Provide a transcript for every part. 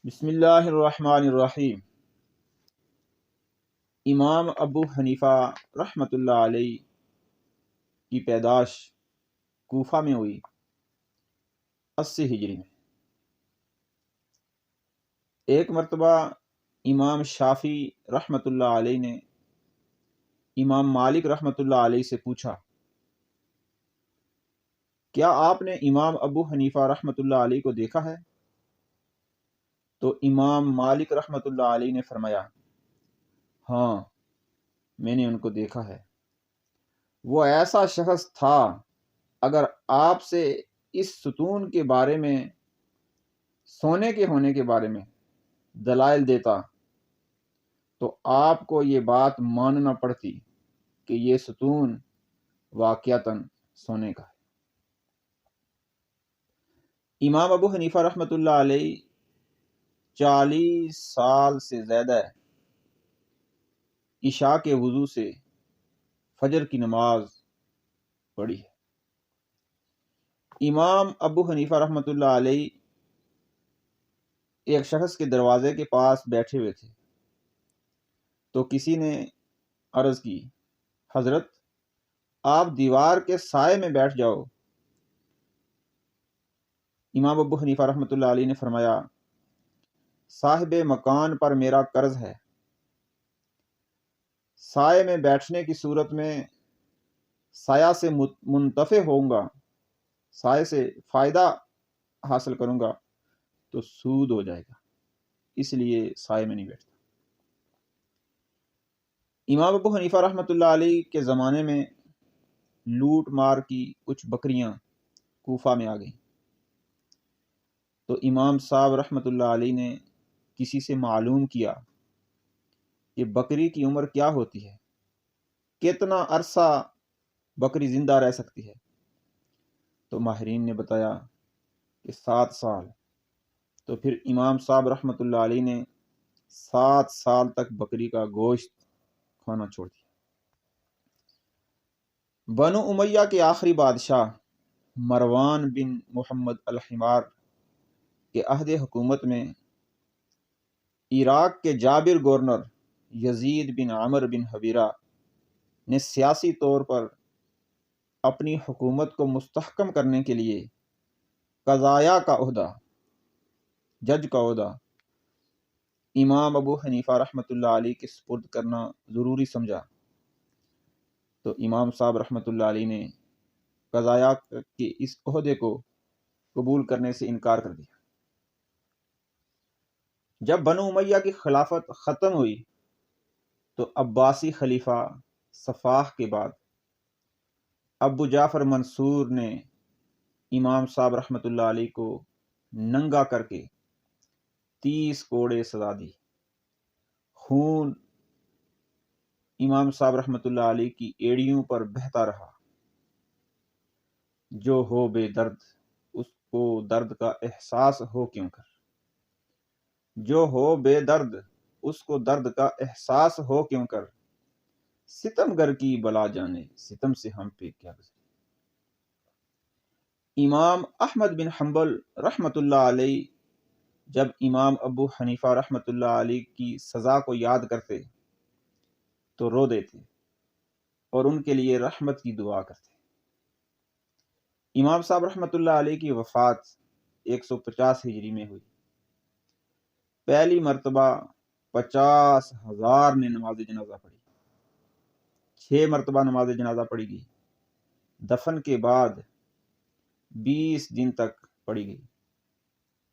بسم اللہ الرحمن الرحیم۔ امام ابو حنیفہ رحمۃ اللہ علیہ کی پیدائش کوفہ میں ہوئی 80 ہجری میں۔ ایک مرتبہ امام شافعی رحمۃ اللہ علیہ نے امام مالک رحمۃ اللہ علیہ سے پوچھا، کیا آپ نے امام ابو حنیفہ رحمۃ اللہ علیہ کو دیکھا ہے؟ تو امام مالک رحمۃ اللہ علیہ نے فرمایا، ہاں میں نے ان کو دیکھا ہے۔ وہ ایسا شخص تھا، اگر آپ سے اس ستون کے بارے میں، سونے کے ہونے کے بارے میں دلائل دیتا تو آپ کو یہ بات ماننا پڑتی کہ یہ ستون واقعتاً سونے کا ہے۔ امام ابو حنیفہ رحمۃ اللہ علیہ 40 سال سے زیادہ عشاء کے وضو سے فجر کی نماز پڑھی ہے۔ امام ابو حنیفہ رحمۃ اللہ علیہ ایک شخص کے دروازے کے پاس بیٹھے ہوئے تھے تو کسی نے عرض کی، حضرت آپ دیوار کے سائے میں بیٹھ جاؤ۔ امام ابو حنیفہ رحمۃ اللہ علیہ نے فرمایا، صاحب مکان پر میرا قرض ہے، سائے میں بیٹھنے کی صورت میں سایہ سے منتفع ہوں گا، سائے سے فائدہ حاصل کروں گا تو سود ہو جائے گا، اس لیے سائے میں نہیں بیٹھتا۔ امام ابو حنیفہ رحمۃ اللہ علیہ کے زمانے میں لوٹ مار کی کچھ بکریاں کوفہ میں آ گئیں تو امام صاحب رحمۃ اللہ علیہ نے کسی سے معلوم کیا کہ بکری کی عمر کیا ہوتی ہے، کتنا عرصہ بکری زندہ رہ سکتی ہے؟ تو ماہرین نے بتایا کہ 7 سال۔ تو پھر امام صاحب رحمۃ اللہ علیہ نے 7 سال تک بکری کا گوشت کھانا چھوڑ دیا۔ بنو امیہ کے آخری بادشاہ مروان بن محمد الحمار کے عہد حکومت میں عراق کے جابر گورنر یزید بن عمر بن حبیرہ نے سیاسی طور پر اپنی حکومت کو مستحکم کرنے کے لیے قضایا کا عہدہ، جج کا عہدہ امام ابو حنیفہ رحمۃ اللہ علیہ کے سپرد کرنا ضروری سمجھا تو امام صاحب رحمۃ اللہ علیہ نے قضایا کے اس عہدے کو قبول کرنے سے انکار کر دیا۔ جب بنو امیہ کی خلافت ختم ہوئی تو عباسی خلیفہ صفاح کے بعد ابو جعفر منصور نے امام صاحب رحمۃ اللہ علیہ کو ننگا کر کے 30 کوڑے سزا دی۔ خون امام صاحب رحمۃ اللہ علیہ کی ایڑیوں پر بہتا رہا۔ جو ہو بے درد اس کو درد کا احساس ہو کیوں کر، جو ہو بے درد اس کو درد کا احساس ہو کیوں کر، ستم گر کی بلا جانے ستم سے ہم پہ کیا گزری۔ امام احمد بن حنبل رحمۃ اللہ علیہ جب امام ابو حنیفہ رحمۃ اللہ علیہ کی سزا کو یاد کرتے تو رو دیتے اور ان کے لیے رحمت کی دعا کرتے۔ امام صاحب رحمۃ اللہ علیہ کی وفات 150 ہجری میں ہوئی۔ پہلی مرتبہ 50,000 نے نماز جنازہ پڑھی، 6 مرتبہ نماز جنازہ پڑھی گئی، دفن کے بعد 20 دن تک پڑھی گئی۔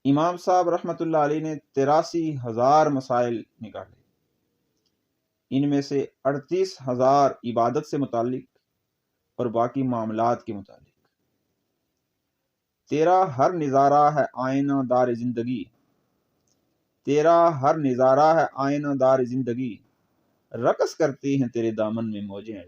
امام صاحب رحمۃ اللہ علیہ نے 83,000 مسائل نکالے، ان میں سے 38,000 عبادت سے متعلق اور باقی معاملات کے متعلق۔ تیرا ہر نظارہ ہے آئینہ دار زندگی، تیرا ہر نظارہ ہے آئینہ دار زندگی، رقص کرتی ہیں تیرے دامن میں موجیں۔